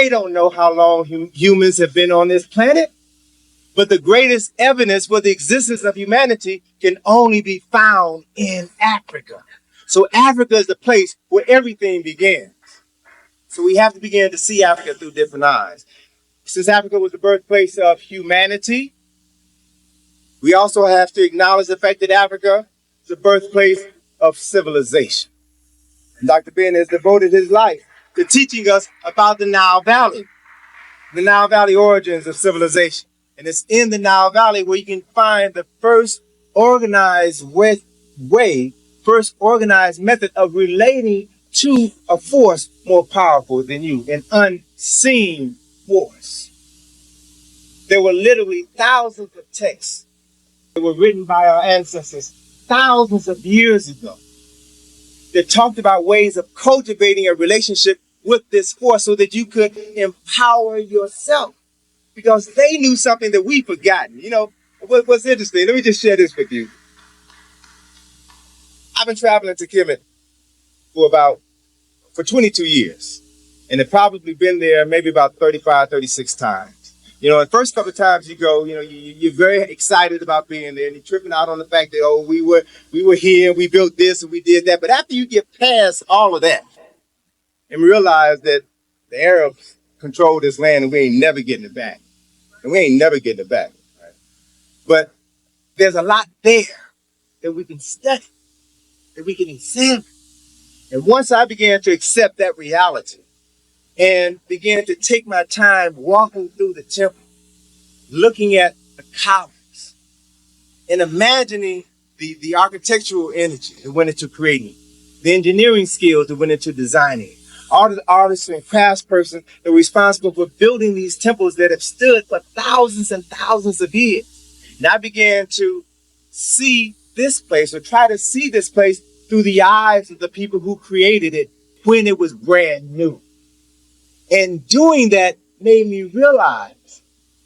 They don't know how long humans have been on this planet, but the greatest evidence for the existence of humanity can only be found in Africa. So Africa is the place where everything began. So we have to begin to see Africa through different eyes. Since Africa was the birthplace of humanity, we also have to acknowledge the fact that Africa is the birthplace of civilization. And Dr. Ben has devoted his life to teaching us about the Nile Valley origins of civilization. And it's in the Nile Valley where you can find the first organized first organized method of relating to a force more powerful than you, an unseen force. There were literally thousands of texts that were written by our ancestors thousands of years ago that talked about ways of cultivating a relationship with this force so that you could empower yourself, because they knew something that we've forgotten. You know, what's interesting, let me just share this with you. I've been traveling to Kemet for 22 years, and have probably been there maybe about 35, 36 times. You know, the first couple of times you go, you know, you're very excited about being there, and you're tripping out on the fact that, oh, we were here, we built this, and we did that. But after you get past all of that and realize that the Arabs control this land and we ain't never getting it back. Right? But there's a lot there that we can study, that we can examine. And once I began to accept that reality and began to take my time walking through the temple, looking at the columns and imagining the architectural energy that went into creating, the engineering skills that went into designing, all the artists and craftspersons that were responsible for building these temples that have stood for thousands and thousands of years. And I began to see this place, or try to see this place, through the eyes of the people who created it when it was brand new. And doing that made me realize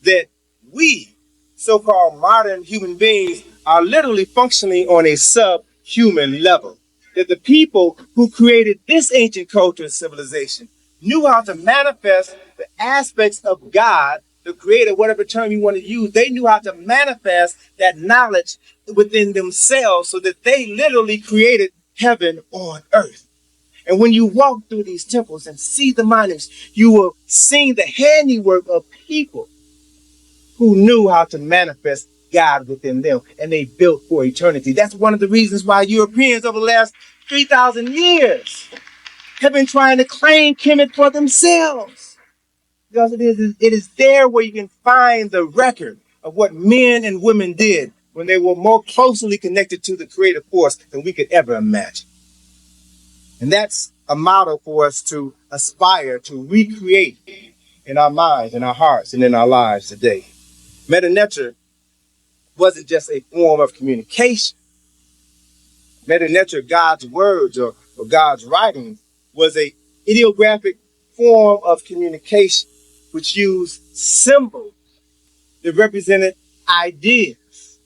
that we, so-called modern human beings, are literally functioning on a subhuman level. That the people who created this ancient culture and civilization knew how to manifest the aspects of God, the creator, whatever term you want to use. They knew how to manifest that knowledge within themselves so that they literally created heaven on earth. And when you walk through these temples and see the monuments, you will see the handiwork of people who knew how to manifest God within them, and they built for eternity. That's one of the reasons why Europeans over the last 3,000 years have been trying to claim Kemet for themselves. Because it is there where you can find the record of what men and women did when they were more closely connected to the creative force than we could ever imagine. And that's a model for us to aspire to recreate in our minds, in our hearts, and in our lives today. Medu Neter wasn't just a form of communication. Medu Neter, God's words or God's writings, was a ideographic form of communication which used symbols that represented ideas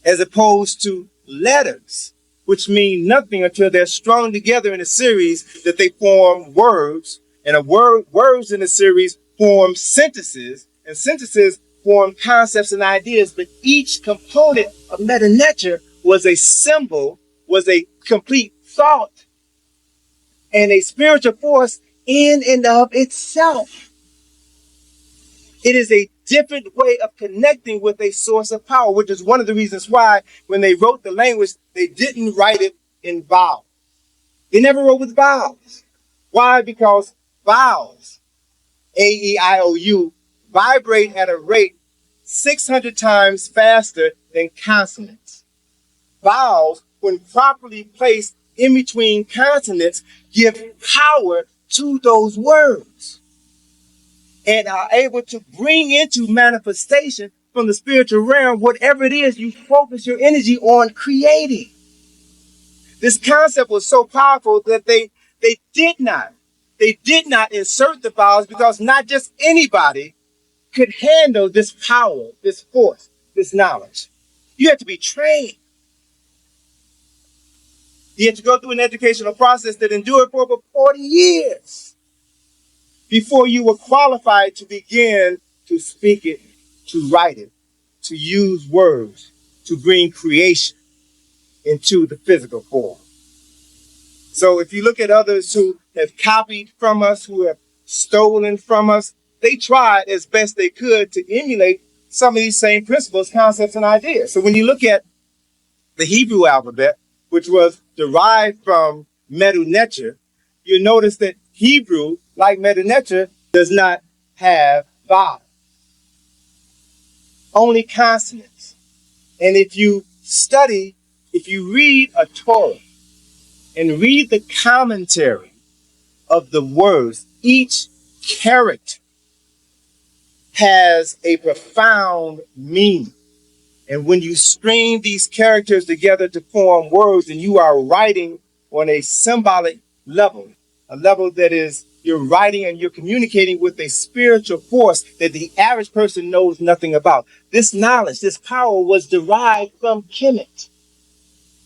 as opposed to letters, which mean nothing until they're strung together in a series that they form words, and words in a series form sentences, and sentences form concepts and ideas. But each component of Medu Neter was a symbol, was a complete thought, and a spiritual force in and of itself. It is a different way of connecting with a source of power, which is one of the reasons why when they wrote the language, they didn't write it in vowels. They never wrote with vowels. Why? Because vowels, A-E-I-O-U, vibrate at a rate 600 times faster than consonants. Vowels, when properly placed in between consonants, give power to those words and are able to bring into manifestation from the spiritual realm whatever it is you focus your energy on creating. This concept was so powerful that they did not insert the vowels, because not just anybody could handle this power, this force, this knowledge. You had to be trained. You had to go through an educational process that endured for over 40 years before you were qualified to begin to speak it, to write it, to use words, to bring creation into the physical form. So if you look at others who have copied from us, who have stolen from us, they tried as best they could to emulate some of these same principles, concepts, and ideas. So when you look at the Hebrew alphabet, which was derived from Medu Neter, you notice that Hebrew, like Medu Neter, does not have vowels, only consonants. And if you read a Torah and read the commentary of the words, each character has a profound meaning. And when you string these characters together to form words, and you are writing on a symbolic level, a level that is, you're writing and you're communicating with a spiritual force that the average person knows nothing about. This knowledge, this power was derived from Kemet.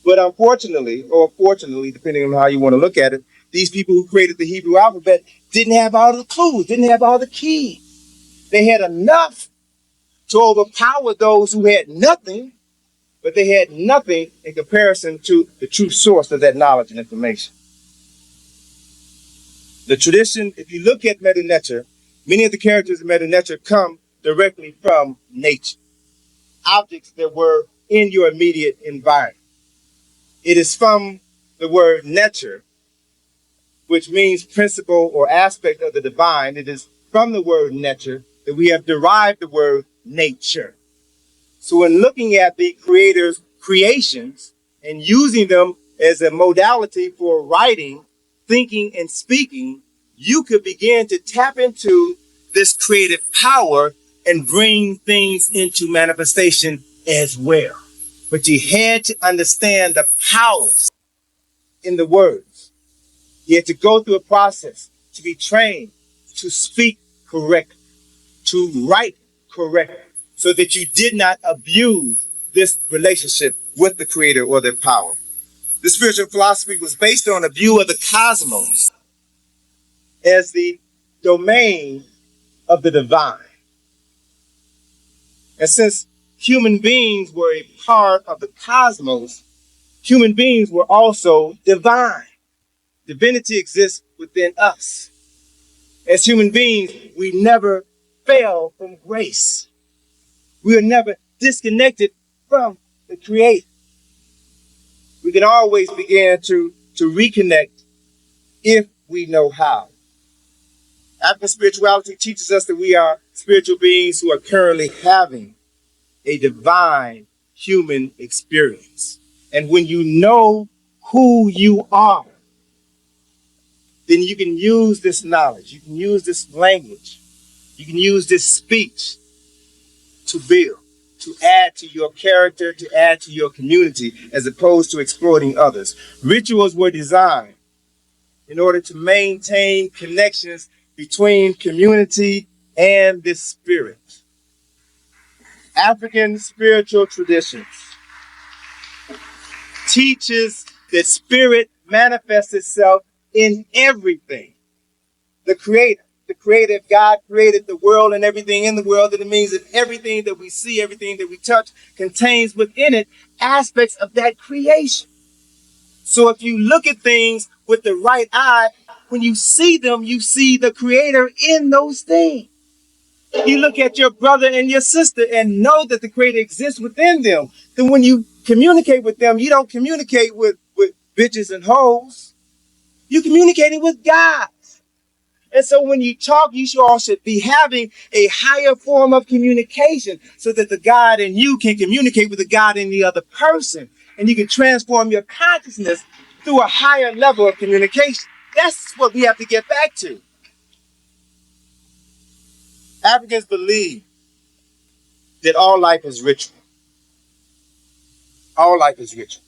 But unfortunately, or fortunately, depending on how you want to look at it, these people who created the Hebrew alphabet didn't have all the clues, didn't have all the keys. They had enough to overpower those who had nothing, but they had nothing in comparison to the true source of that knowledge and information. The tradition, if you look at Medu Neter, many of the characters in Medu Neter come directly from nature, objects that were in your immediate environment. It is from the word neter, which means principle or aspect of the divine. It is from the word neter that we have derived the word nature. So in looking at the Creator's creations and using them as a modality for writing, thinking, and speaking, you could begin to tap into this creative power and bring things into manifestation as well. But you had to understand the powers in the words. You had to go through a process to be trained to speak correctly, to write correctly, so that you did not abuse this relationship with the Creator or their power. The spiritual philosophy was based on a view of the cosmos as the domain of the divine. And since human beings were a part of the cosmos, human beings were also divine. Divinity exists within us. As human beings, we never fell from grace. We are never disconnected from the Creator. We can always begin to reconnect if we know how. African spirituality teaches us that we are spiritual beings who are currently having a divine human experience. And when you know who you are, then you can use this knowledge, you can use this language, you can use this speech to build, to add to your character, to add to your community, as opposed to exploiting others. Rituals were designed in order to maintain connections between community and the spirit. African spiritual traditions teaches that spirit manifests itself in everything. The creative God created the world and everything in the world, and it means that everything that we see, everything that we touch, contains within it aspects of that creation. So if you look at things with the right eye, when you see them, you see the Creator in those things. You look at your brother and your sister and know that the Creator exists within them. Then when you communicate with them, you don't communicate with bitches and hoes. You're communicating with God. And so when you talk, you all should be having a higher form of communication so that the God in you can communicate with the God in the other person. And you can transform your consciousness through a higher level of communication. That's what we have to get back to. Africans believe that all life is ritual. All life is ritual.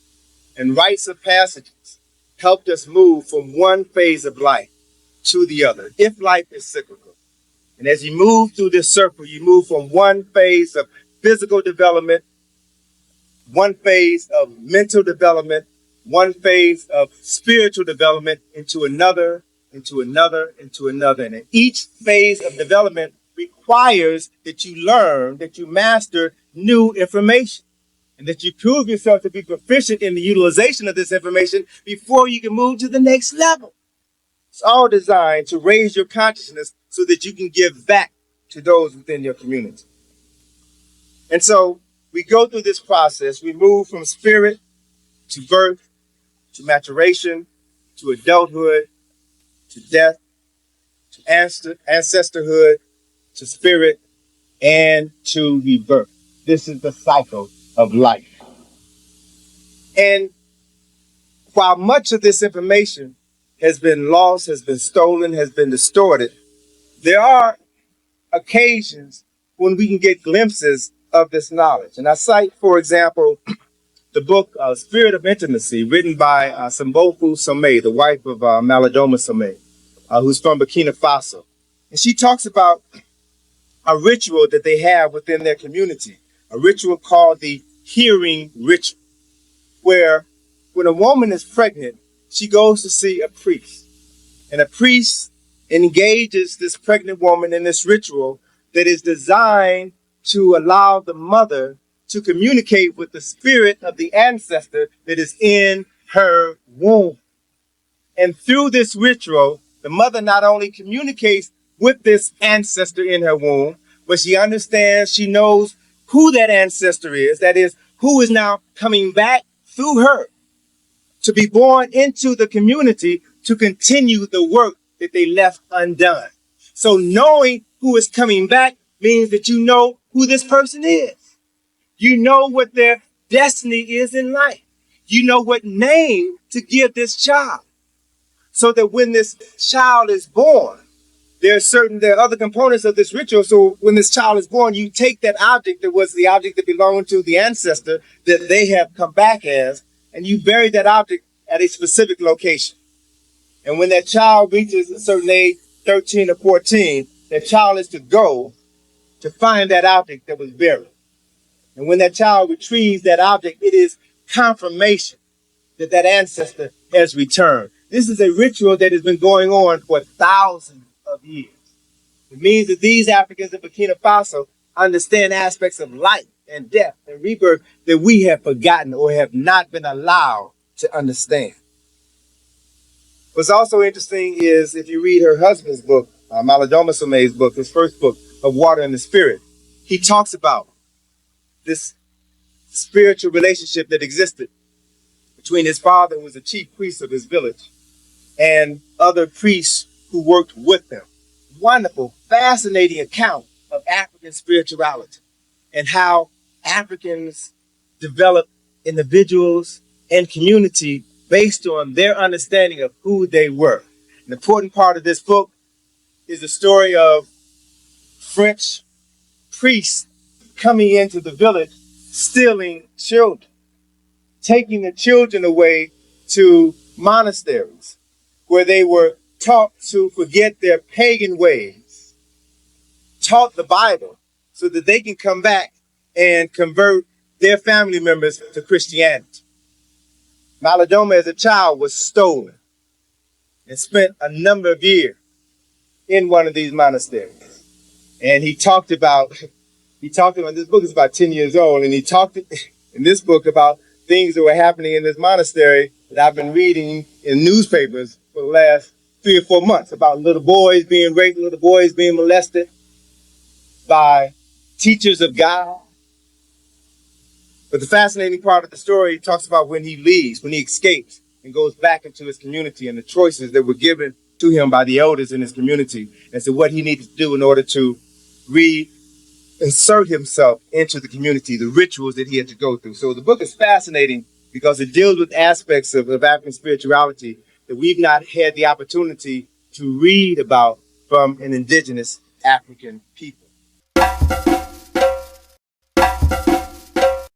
And rites of passages helped us move from one phase of life to the other, if life is cyclical. And as you move through this circle, you move from one phase of physical development, one phase of mental development, one phase of spiritual development into another into another, into another. And each phase of development requires that you learn, that you master new information, and that you prove yourself to be proficient in the utilization of this information before you can move to the next level. It's all designed to raise your consciousness so that you can give back to those within your community. And so we go through this process. We move from spirit to birth, to maturation, to adulthood, to death, to ancestorhood, to spirit, and to rebirth. This is the cycle of life. And while much of this information has been lost, has been stolen, has been distorted, there are occasions when we can get glimpses of this knowledge. And I cite, for example, the book Spirit of Intimacy, written by Sambofu Somé, the wife of Malidoma Somé, who's from Burkina Faso. And she talks about a ritual that they have within their community, a ritual called the hearing ritual, where when a woman is pregnant, she goes to see a priest. And a priest engages this pregnant woman in this ritual that is designed to allow the mother to communicate with the spirit of the ancestor that is in her womb. And through this ritual, the mother not only communicates with this ancestor in her womb, but she understands, she knows who that ancestor is, that is, who is now coming back through her to be born into the community to continue the work that they left undone. So knowing who is coming back means that you know who this person is. You know what their destiny is in life. You know what name to give this child. So that when this child is born, there are other components of this ritual. So when this child is born, you take that object that was the object that belonged to the ancestor that they have come back as, and you bury that object at a specific location. And when that child reaches a certain age, 13 or 14, that child is to go to find that object that was buried. And when that child retrieves that object, it is confirmation that that ancestor has returned. This is a ritual that has been going on for thousands of years. It means that these Africans in Burkina Faso understand aspects of life and death and rebirth that we have forgotten or have not been allowed to understand. What's also interesting is if you read her husband's book, Malidoma Somé's book, his first book, Of Water and the Spirit, he talks about this spiritual relationship that existed between his father, who was the chief priest of his village, and other priests who worked with them. Wonderful, fascinating account of African spirituality and how Africans develop individuals and community based on their understanding of who they were. An important part of this book is the story of French priests coming into the village, stealing children, taking the children away to monasteries where they were taught to forget their pagan ways, taught the Bible so that they can come back and convert their family members to Christianity. Malidoma as a child was stolen and spent a number of years in one of these monasteries. And he talked about, this book is about 10 years old, and he talked in this book about things that were happening in this monastery that I've been reading in newspapers for the last 3 or 4 months, about little boys being raped, little boys being molested by teachers of God. But the fascinating part of the story, he talks about when he leaves, when he escapes and goes back into his community and the choices that were given to him by the elders in his community as to what he needed to do in order to reinsert himself into the community, the rituals that he had to go through. So the book is fascinating because it deals with aspects of African spirituality that we've not had the opportunity to read about from an indigenous African people.